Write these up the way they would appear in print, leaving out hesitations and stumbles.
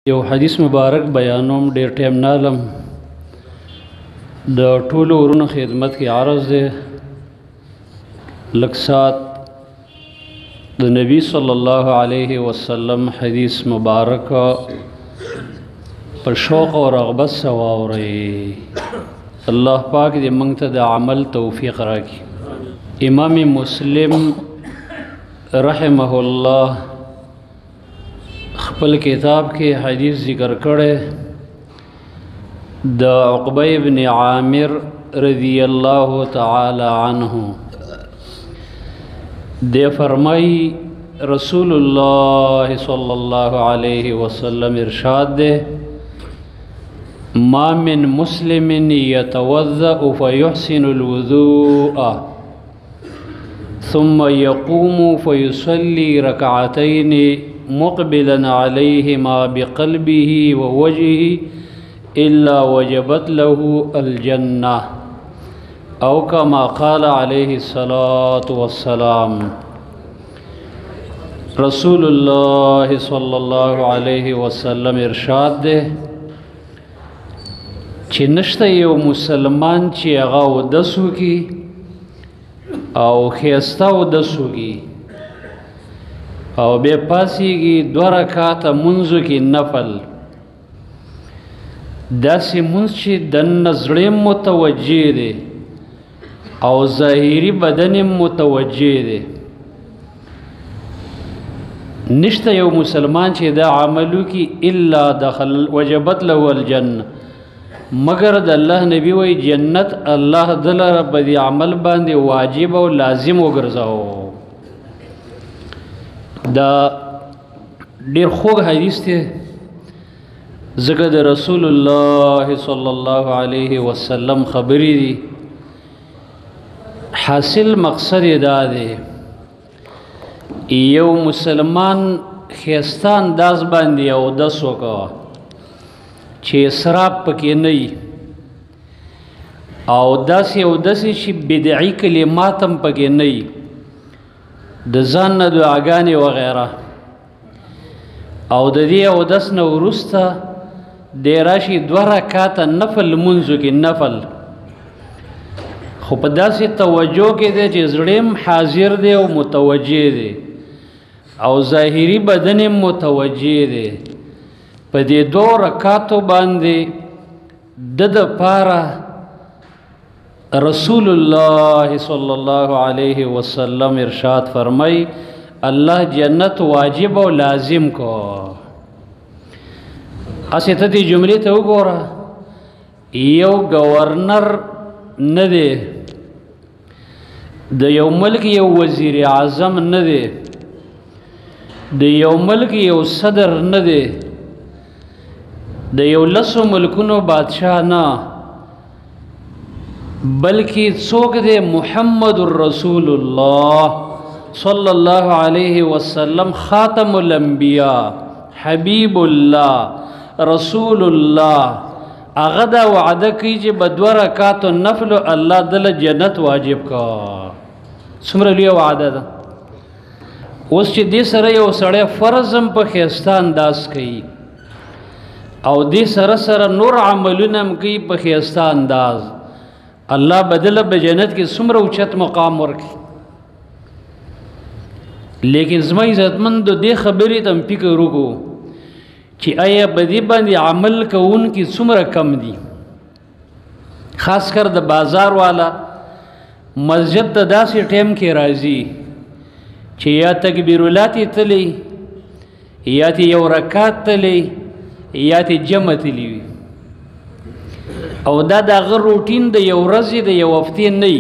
یو حدیث مبارک بیانوم ډیر ټیم نالم د ټولو ورونو خدمت کې عرض دی لږ سات د نبی صلی الله علیه وسلم حدیث مبارک په شوق او رغبت سره واورئ الله پاک دې موږ ته د عمل توفیق راکړي امام مسلم رحمه الله خپل کتاب کې حدیث ذکر کړي د عقبہ ابن عامر رضی الله تعالی عنہ دے فرمائی رسول اللہ صلی اللہ علیہ وسلم ارشاد دے ما من مسلم يتوضأ فيحسن الوضوء ثم يقوم فيصلي ركعتين مقبلا عليهما بقلبه ووجهه إلا وجبت له الجنة أو كما قال عليه الصلاة والسلام رسول الله صلى الله عليه وسلم ارشاد ده چې نشته یو مسلمان چې هغه ودسو کی او خیسته ودسو کی او بے پاسیگی دو رکعت منزو کی نفل داسی منز چی دن زړه متوجه دی او ظاهری بدن متوجه دی نشته یو مسلمان چې دا عملو کی الا دخل وجبت له الجنه مگر د الله نبی وی جنت الله دل رب دی عمل باندې واجب او لازم وګرځاو دا ډیر خوږ حدیث دی ځکه د رسول الله صلی الله علیه وسلم خبرې دي حاصل مقصد دا دی یو مسلمان ښایسته انداز باندې اودس وکړه چې اسراف پکې نه وي او داسې اودس چې بدعي کلمات هم پکې نه وي د ځان نه دعاګانې وغیره او د دې اودس نه وروسته دی راشي دوه رکعاته نفل لمونځو کې نفل خو په داسې توجه کې دی چې زړه هم حاضر دی او متوجه دی او ظاهري بدن هم متوجه دی په دې دوه رکعاتو باندې د پاره رسول الله صلی الله علیه وسلم ارشاد فرمای الله جنت واجب او لازم کو اسه ته دې جملې ته وګوره یو گورنر نه دی د یو ملک یو وزیر اعظم نه دی د یو ملک یو صدر نه دی د یو لسو ملکونو بادشاہ نه بلکہ څوک دے محمد رسول اللہ صلی اللہ علیہ وسلم خاتم الانبیاء حبیب اللہ رسول اللہ اغدا وعدہ کی جے بدو رکعت نفل اللہ دل جنت واجب کا څومره لوی وعده ده اوس چې دې سره یو سړی فرضم په ښایسته انداز کوي او دې سره سره نور عملونه هم کوي په ښایسته انداز الله بدل بجنت کې څومره اوچت مقام ورکړي لیکن زما عزتمند دې خبرې ته فکر وکړو چې آیا بدی باندې عمل کوونکي څومره کم دي خاص کر د بازار والا مسجد ته داسې ټیم کې راځي چې یا تکبیرات تلی یا یو رکعت تلی یا جمع تلی او دا دغه روټین د یو ورځې د یو هفتې نه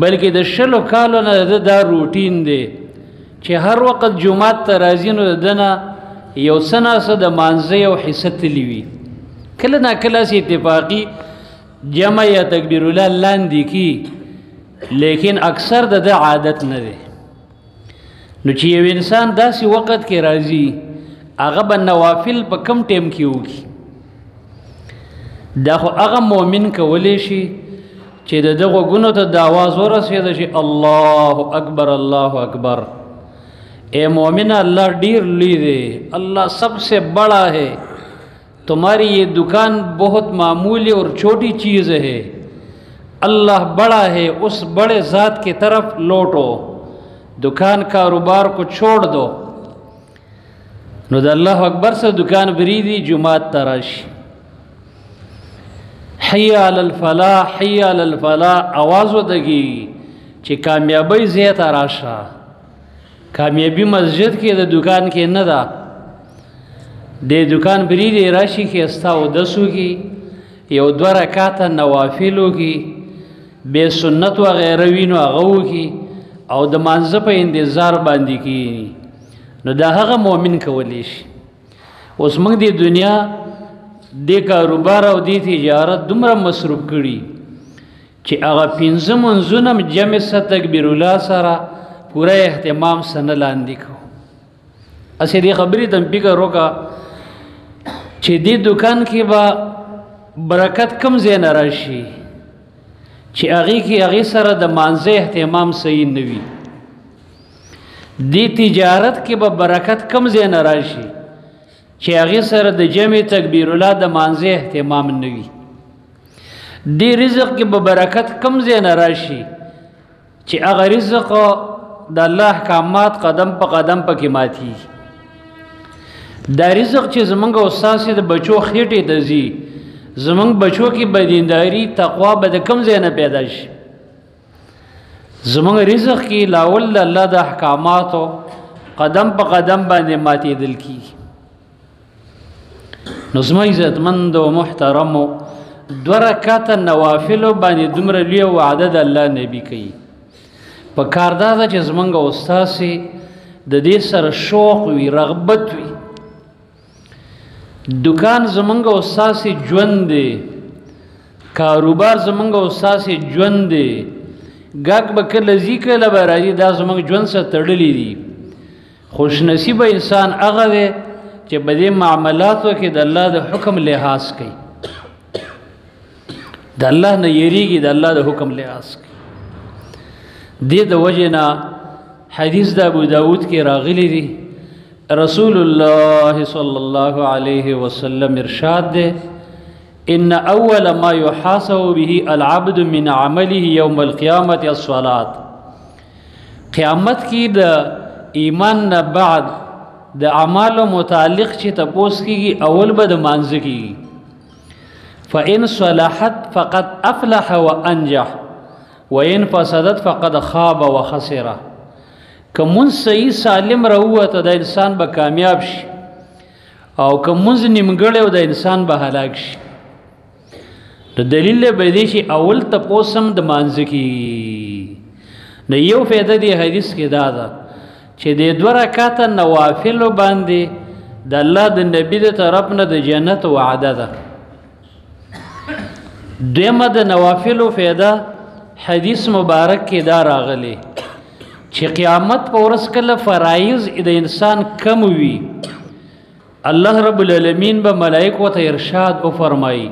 بلکې د شلو کالو نه دا روټین دی چې هر وخت جمعات ته راځي نو دنه یو سناسه د مانځه یو حصه تلی وي کله نا کله سي اتفاقی جمع یا تکبیر الله لاندې کی لیکن اکثر د عادت نه دی نو چې یو انسان داسې وخت کې راځي هغه به نوافل په کم ټیم کې وکړي دا خو هغه مؤمن کولی شي چې دغه غونو ته د आवाज ورسېده چې الله اکبر اے مومنہ اللہ ڈیر لی دے، اللہ سب سے بڑا ہے، تمہاری یہ دکان بہت معمولی اور چھوٹی چیز ہے، اللہ بڑا ہے، اس بڑے ذات کی طرف لوٹو، دکان کاروبار کو چھوڑ دو۔ نو دا اللہ اکبر سے دکان بریدی جماعت تراشی، حی علی الفلاح حی علی الفلاح آوازو دگی چی کامیابی زیت راشا، کامیابی مسجد کی دا دکان کی ندا، دے دکان بریدی راشی کی استاو دسو کی، یو دو رکاتا نوافلو کی، بے سنت و غیروینو اغو کی، او د مانزه په انتظار باندې کی، نو دا هغه مؤمن کولی شي۔ اوس موږ د دنیا د کاروبار او د تجارت دومره مصروف کړي چې هغه پنځه منځونه جمع سه تکبیر الله سره پوره اهتمام سره نه لاندې کوو۔ اسې دې خبرې ته فکر وکړه چې دې دکان کې به برکت کم ځای نه راشي چې هغې سره د مانځه اهتمام صحیح نه وي، دې تجارت کې به برکت کم ځای نه راشي چې هغې سره د جمع تکبیر الله د مانځه اهتمام نه وي، دې رزق کې به برکت کم ځای نه راشي چې هغه رزق د الله احکامات قدم په قدم پکې ماتېږي۔ دا رزق چې زمونږ استاد د بچو خېټې ته ځي، زمونږ بچو کې بدینداری تقوا به د کم ځای نه پیدا شي، زمونږ رزق کې لاول د الله د احکاماتو قدم په قدم باندې ماتېدل کېږي۔ نو زما عزتمند و محترمو دوه رکعته نوافلو باندې دومره لوی وعده د الله نبی کوي، په کار دا ده چې زمونږ استاسې د دې سره شوق وي، رغبت وي، دکان زمونږ استاسې ژوند دی، کاروبار زمونږ استاسې ژوند دی، ګاګ به کله ځي کله به راځي، دا زمونږ ژوند سره تړلي دي۔ خوش نصیبه انسان هغه دی چې په دې معاملاتو کې د الله د حکم لحاظ کوي، د الله نه یریږي، د الله د حکم لحاظ کوي۔ دې د وجې نه حدیث د ابو داود کې راغلی دی، رسول الله صلی الله علیه وسلم ارشاد دے، ان اول ما يحاسب به العبد من عمله یوم القیامت الصلاة، قیامت کی د ایمان نه بعد د اعمالو متعلق چې تپوس کیږي اول به د مانځه کیږي، فإن صلحت فقد افلح وانجح وإن فسدت فقد خاب وخسر، که منځ صحیح سالم راووته د انسان به کامیاب شي، او که منځ نیمګړی و د انسان به هلاک شي۔ د دلیل به دی چې اول تپوس هم د مانځه کیږي۔ نو یو فایده دی حدیث کې دا ده چې د دوه رکعته نوافلو باندې د الله د نبي د طرف نه د جنت وعده ده۔ دویمه د نوافلو فایده حدیث مبارک کې دا راغلی چې قیامت په ورځ کله فرایض د انسان کم وي، الله رب العالمین به ملائکو ته ارشاد او فرمایي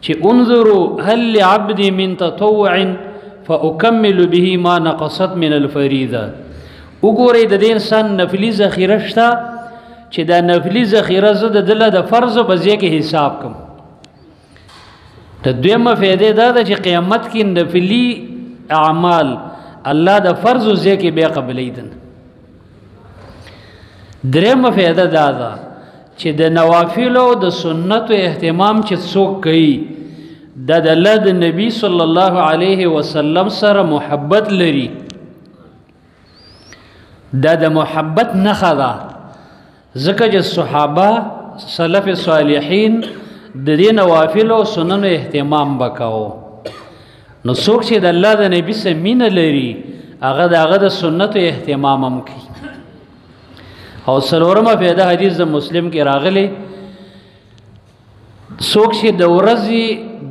چې انظروا هل لعبدي من تطوع فاكمل به ما نقصت من الفریضه، وګورئ د دې انسان نفلي ذخیره شته چې دا نفلي ذخیره زه د دله د فرضو په ځای کې حساب کم۔ د دویمه فایده دا ده چې قیامت کې نفلي اعمال الله د فرض ځای کې بیا قبلیدن۔ درېمه فایده دا ده چې د نوافلو د سنتو اهتمام چې څوک کوي دا د الله د نبی صلی الله علیه وسلم سره محبت لري، دا د محبت نښه ده، ځکه چې صحابه سلف صالحین د دې نوافلو او سننو اهتمام وکاو، نو څوک چې د الله د نبی سره مینه لري هغه د هغه د سنتو اهتمام هم کوي۔ او څلورمه فایده حدیث د مسلم کې راغلی، څوک چې د ورځې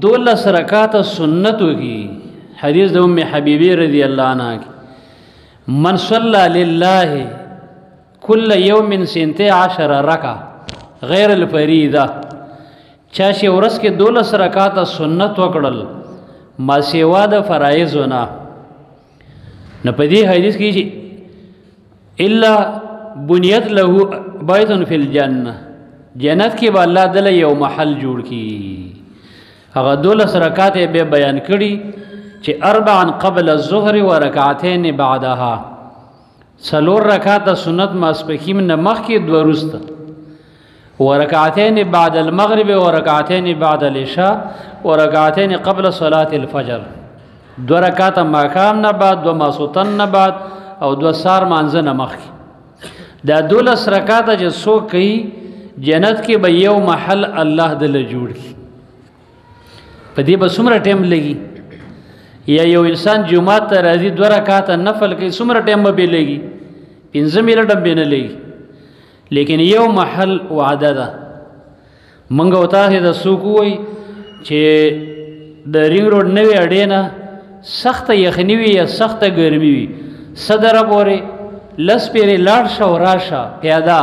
12 رکعاته سنت وکړي، حدیث د ام حبیبه رضی الله عنها کې، من صلى لله كل يوم 12 رکعه غیر الفریضه، چا چې ورځ کې 12 رکعاته سنت وکړل ما سیوا د فرایض نه، نو په دې حدیث کې چې الا بنیت له بیت فی الجنه، جنت کې به الله دله یو محل جوړ کړي. هغه 12 رکعات به بیان کړي چې 4 قبل الظهر و رکعتین بعدها، 4 رکعات سنت ماسپخیم نه مخکې 2 وروسته، و رکعتین بعد المغرب و رکعتین بعد العشاء و رکعتین قبل صلاة الفجر، 2 رکعات ماښام نه بعد، 2 ماسوتن نه بعد او 2 سار مانځه نه مخکې. دا 12 رکعات چې څوک کوي جنت کې به یو محل الله دله جوړ کړي. په دې به څومره ټایم لګي؟ یا یو انسان جمعات ته راځي 2 رکعات نفل کوي، څومره ټایم به لګي؟ 15 منټه به نه لګي. لیکن یو محل وعده ده. منګ او تاسو د څوک وایي چې د رینګ روډ نوې اډې نه سخته یخني وي یا سخته ګرمي وي، صدر پورې 10 پیرې لاړ شه او راشه پیاده،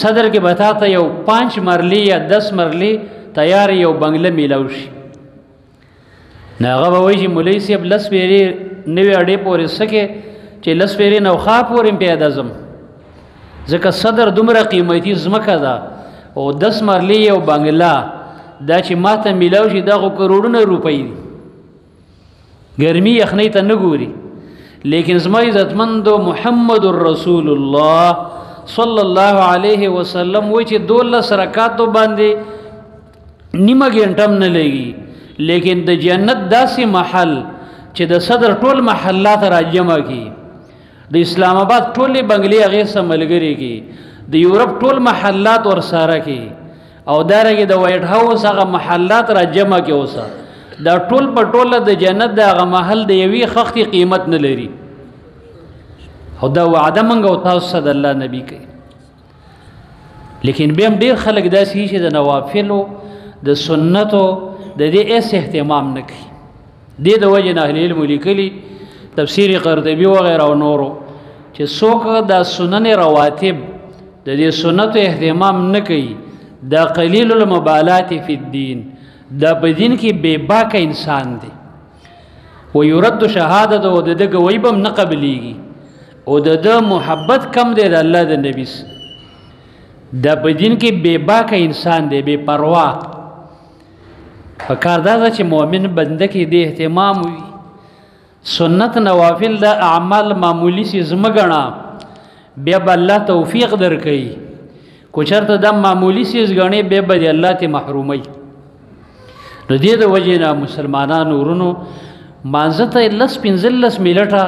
صدر کې به تا ته یو 5 مرلې یا 10 مرلې تیار یو بنګله میلاو شي. نو هغه به وایي چې مولوي صاحب 10 پیرې نوې اډې پورې سکې چې 10 پیرې نوخا پورې پیاده ځم، ځکه صدر دومره قیمتي ځمکه ده او 10 مرلې یو بنګله دا چې ما ته میلاو شي دا خو کروڑونه روپۍ دي. ګرمي یخنۍ ته نه ګوري. لیکن زما عزتمندو محمد رسول الله صلی الله علیه وسلم وایي چې 12 رکعاتو باندې نیمه ګنټه هم نه لګي. لیکن د جنت داسې محل چې د صدر ټول محلات راجمع کی، د اسلام آباد ټولې بنگلې هغې سره ملګري کی، د یورپ ټول محلات ورساره کی، او دارنګې د وایټ هاوس هغه محلات راجمع کی. اوسه دا ټول په ټوله د جنت د هغه محل د یوې خښتې قیمت نه لري. او دا وعده موږ او تاسو سره د الله نبي کوي. لیکن بیا هم ډېر خلک داسې چې د نوافلو د سنتو د دې ایس اهتمام نه کوي. دې د وجې نه اهل علم لیکلي تفسیر قرطبي وغیره او نورو چې څوک دا سنن رواتب د دې سنتو اهتمام نه کوي، دا قلیل المبالات فی الدین، دا په دین کې بے باکه انسان دی. و یرد شهادت او د ده ګوی به هم نه قبلیږي، او د ده محبت کم دی د الله د نبي سره. دا په دین کې بے باکه انسان دی، بے پروا. په کار دا ده چې مؤمن بنده کې د اهتمام وي. سنت نوافل دا اعمال معمولی سیز مه ګڼه، بیا به الله توفیق درکوي. کو چېرته دا معمولی سیز ګڼې بیا به د الله ته محروموي. نو دې د وجې نه مسلمانانو ورونو مانځه ته 15 منټه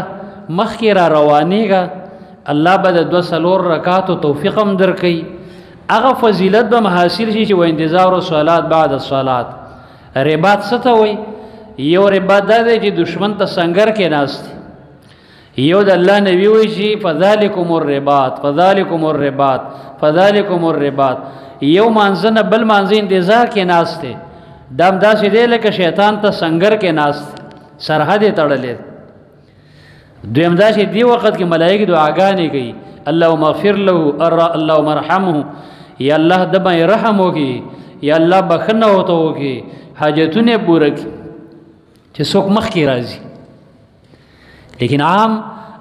مخکې را روانېږه، الله به د 2 رکعاتو توفیق هم درکوي. هغه فضیلت به حاصل شي چې و انتظار الصلات بعد الصلات. رباط څه ته وایي؟ یو رباط دا دی چې دشمن ته سنګر کې ناست، یو د الله نبی وایي چې فذلکم الرباط فذلکم الرباط فذلکم الرباط. یو مانځه نه بل مانځه انتظار کې ناست دی، دا هم داسې دی لکه شیطان ته سنګر کې ناست، سرحد یې تړلی. دویم دا چې دی وخت کې ملایکې دعاګانې کوي، اللهم اغفر له، اللهم ارحمه، یا الله د باندې رحم وکړي، یا الله بخښنه ورته وکړي، حاجتونه پوره کړي چې څوک مخکې راځي. لیکن عام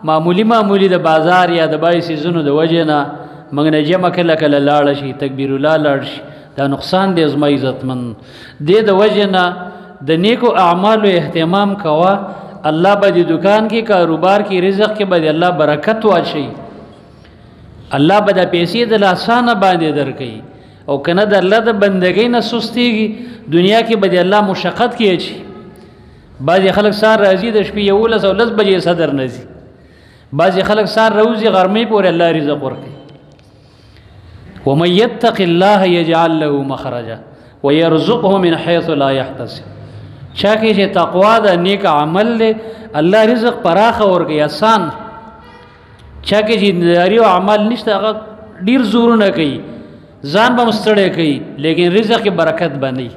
معمولی د بازار یا د بای سیزونو د وجې نه موږ نه جمع کله کله لاړه شي، تکبیر الله لاړ شي، دا نقصان دی زما عزتمند. دې د وجې نه د نیکو اعمالو اهتمام کوه. الله به د دکان کې، کاروبار کې، رزق کې به الله برکت واچي. الله به د پیسې د لاسانه باندې درکوي، او کنه د الله د بندګۍ نه سستېږي، دنیا کې به د الله مشقت کې اچي. بعضې خلک سار راځي د شپې 11 او 10 بجې صدر نه ځي، بعضې خلک سار راوځي غرمې پورې الله رزق ورکوي. ومن یتق الله یجعل له مخرجا ویرزقه من حیث لا یحتسب. چا کې چې تقوا د نیک عمل دی الله رزق پراخه ورکوي، آسان. چا کې چې دینداري او عمل نشته هغه ډېر زورونه کوي، ځان به مستړی کوي، لیکن رزق کې برکت به نه وي.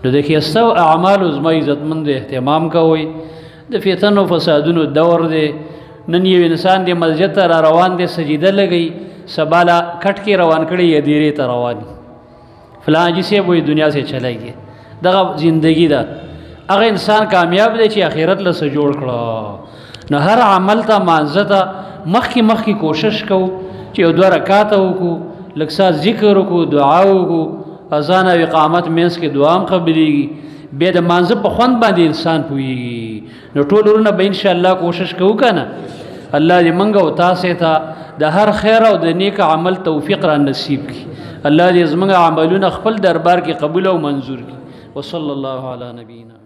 نو د ښایستو اعمالو زما عزتمندو اهتمام کوئ. د فتن و فسادونو دور دی. نن یو انسان دی مسجد ته را روان دی، سجده لګوي، سبا لا کټ کې روان کړي یا دیرې ته روان فلاں جی سے وہی دنیا سے چلے گئے. دغه زندگی ده. هغه انسان کامیاب دی چې آخرت له سره جوړ کړو. نو هر عمل ته مانځه ته مخکې کوشش کوو چې یو 2 رکعاته وکړو لږ څه ذکر وکړو دعا وکړو اذان او اقامت منځ کې دعا هم قبلېږي بیا د مانځه په خوند باندې انسان پوهېږي نو ټول ورونه به انشاءالله کوشش کوو که نه الله دې موږ او تاسې ته د هر خیر او د نیک عمل توفیق را نصیب کړي الله دې زموږ عملونه خپل دربار کې قبول او منظور کړي وصلی الله علی نبینا